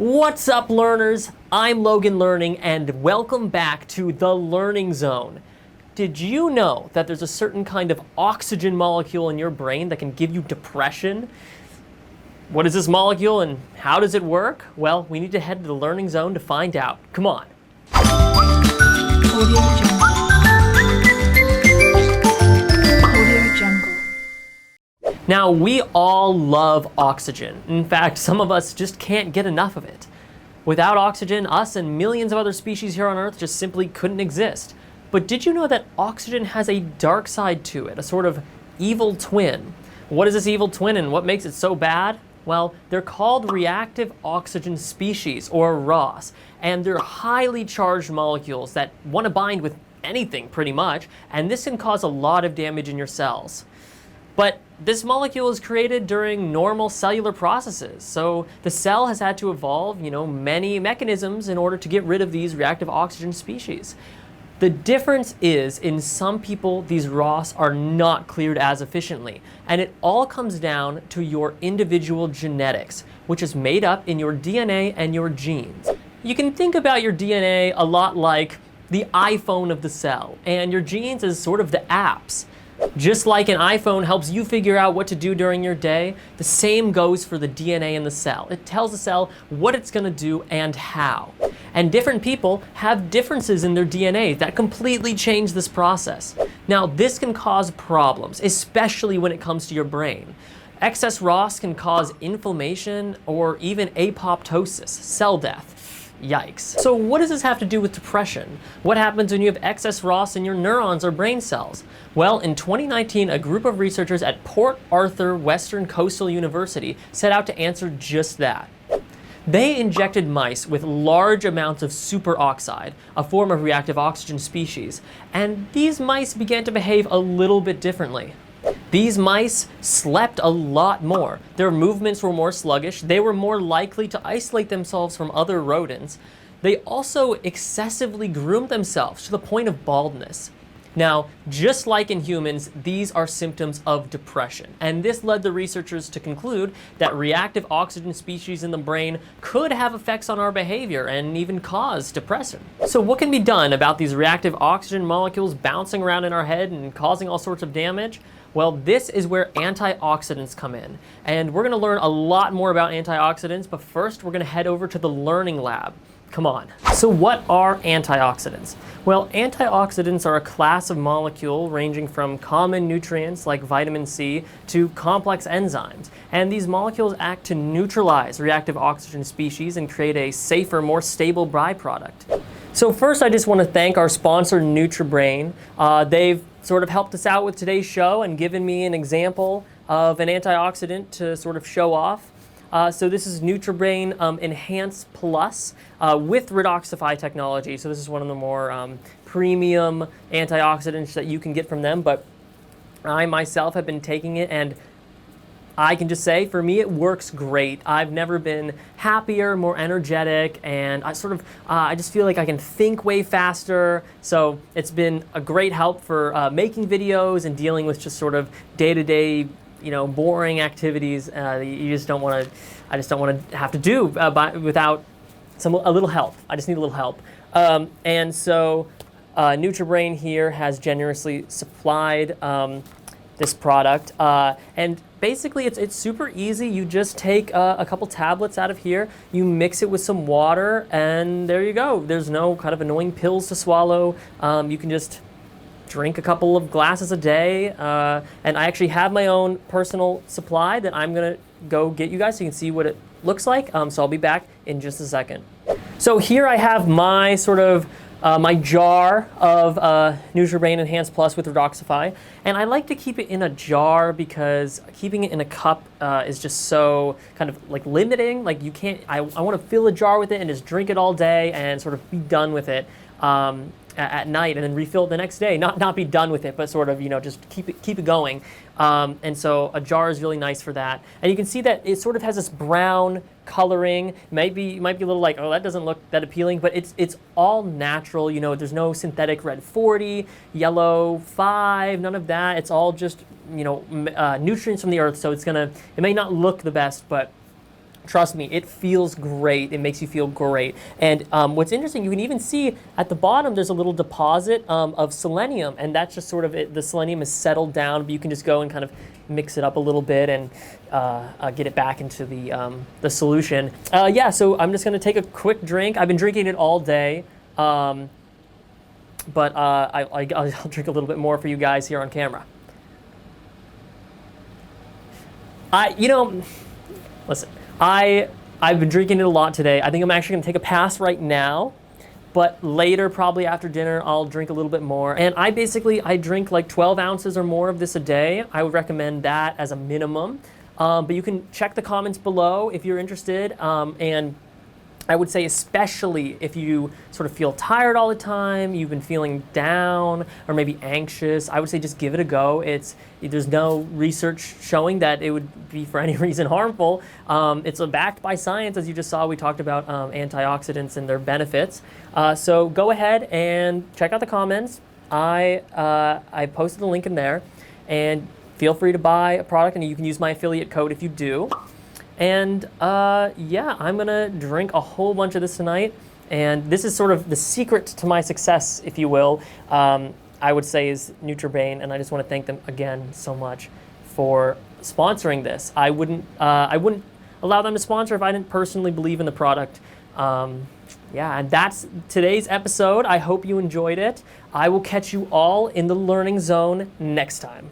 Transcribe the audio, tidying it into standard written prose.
What's up, learners? I'm Logan Learning, and welcome back to the Learning Zone. Did you know that there's a certain kind of oxygen molecule in your brain that can give you depression? What is this molecule and how does it work? Well, we need to head to the Learning Zone to find out. Come on. Now, we all love oxygen. In fact, some of us just can't get enough of it. Without oxygen, us and millions of other species here on Earth just simply couldn't exist. But did you know that oxygen has a dark side to it, a sort of evil twin? What is this evil twin and what makes it so bad? Well, they're called reactive oxygen species, or ROS, and they're highly charged molecules that want to bind with anything pretty much, and this can cause a lot of damage in your cells. But this molecule is created during normal cellular processes, so the cell has had to evolve, many mechanisms in order to get rid of these reactive oxygen species. The difference is, in some people, these ROS are not cleared as efficiently, and it all comes down to your individual genetics, which is made up in your DNA and your genes. You can think about your DNA a lot like the iPhone of the cell, and your genes as sort of the apps. Just like an iPhone helps you figure out what to do during your day, the same goes for the DNA in the cell. It tells the cell what it's going to do and how. And different people have differences in their DNA that completely change this process. Now, this can cause problems, especially when it comes to your brain. Excess ROS can cause inflammation or even apoptosis, cell death. Yikes. So what does this have to do with depression? What happens when you have excess ROS in your neurons or brain cells? Well, in 2019, a group of researchers at Port Arthur Western Coastal University set out to answer just that. They injected mice with large amounts of superoxide, a form of reactive oxygen species, and these mice began to behave a little bit differently. These mice slept a lot more. Their movements were more sluggish. They were more likely to isolate themselves from other rodents. They also excessively groomed themselves to the point of baldness. Now, just like in humans, these are symptoms of depression. And this led the researchers to conclude that reactive oxygen species in the brain could have effects on our behavior and even cause depression. So what can be done about these reactive oxygen molecules bouncing around in our head and causing all sorts of damage? Well, this is where antioxidants come in. And we're gonna learn a lot more about antioxidants, but first we're gonna head over to the Learning Lab. Come on. So what are antioxidants? Well, antioxidants are a class of molecule ranging from common nutrients like vitamin C to complex enzymes. And these molecules act to neutralize reactive oxygen species and create a safer, more stable byproduct. So first, I just want to thank our sponsor, NUTRABRAIN. They've sort of helped us out with today's show and given me an example of an antioxidant to sort of show off. So this is NUTRABRAIN Enhance Plus with redoxify technology. So this is one of the more premium antioxidants that you can get from them. But I myself have been taking it, and I can just say, for me, it works great. I've never been happier, more energetic, and I just feel like I can think way faster. So it's been a great help for making videos and dealing with just sort of day-to-day, boring activities you just don't want to. I just don't want to have to do without a little help. I just need a little help. And so NUTRABRAIN here has generously supplied this product, and basically it's super easy. You just take a couple tablets out of here, you mix it with some water, and there you go. There's no kind of annoying pills to swallow. You can just drink a couple of glasses a day, and I actually have my own personal supply that I'm gonna go get you guys so you can see what it looks like. So I'll be back in just a second. So here I have my my jar of NUTRABRAIN Enhance Plus with redoxify, and I like to keep it in a jar because keeping it in a cup is just so kind of like limiting. Like you can't. I want to fill a jar with it and just drink it all day and sort of be done with it at night, and then refill it the next day. Not be done with it, but sort of just keep it going. And so a jar is really nice for that. And you can see that it sort of has this brown coloring. You might be a little like, oh, that doesn't look that appealing, but it's all natural. There's no synthetic red 40, yellow 5, none of that. It's all just nutrients from the earth. So it may not look the best, but Trust me, it feels great. It makes you feel great. And what's interesting, you can even see at the bottom there's a little deposit of selenium, and that's just sort of it. The selenium is settled down, but you can just go and kind of mix it up a little bit and get it back into the solution. Yeah, so I'm just gonna take a quick drink. I've been drinking it all day, but I'll drink a little bit more for you guys here on camera. Listen. I've been drinking it a lot today. I think I'm actually gonna take a pass right now, but later, probably after dinner, I'll drink a little bit more. And I drink like 12 ounces or more of this a day. I would recommend that as a minimum. But you can check the comments below if you're interested. And I would say especially if you sort of feel tired all the time, you've been feeling down or maybe anxious, I would say just give it a go. There's no research showing that it would be for any reason harmful. It's backed by science, as you just saw. We talked about antioxidants and their benefits. So go ahead and check out the comments. I posted the link in there, and feel free to buy a product, and you can use my affiliate code if you do. And yeah, I'm gonna drink a whole bunch of this tonight, and this is sort of the secret to my success, if you will. I would say is NUTRABRAIN, and I just want to thank them again so much for sponsoring this. I wouldn't allow them to sponsor if I didn't personally believe in the product. Yeah, and that's today's episode. I hope you enjoyed it. I will catch you all in the Learning Zone next time.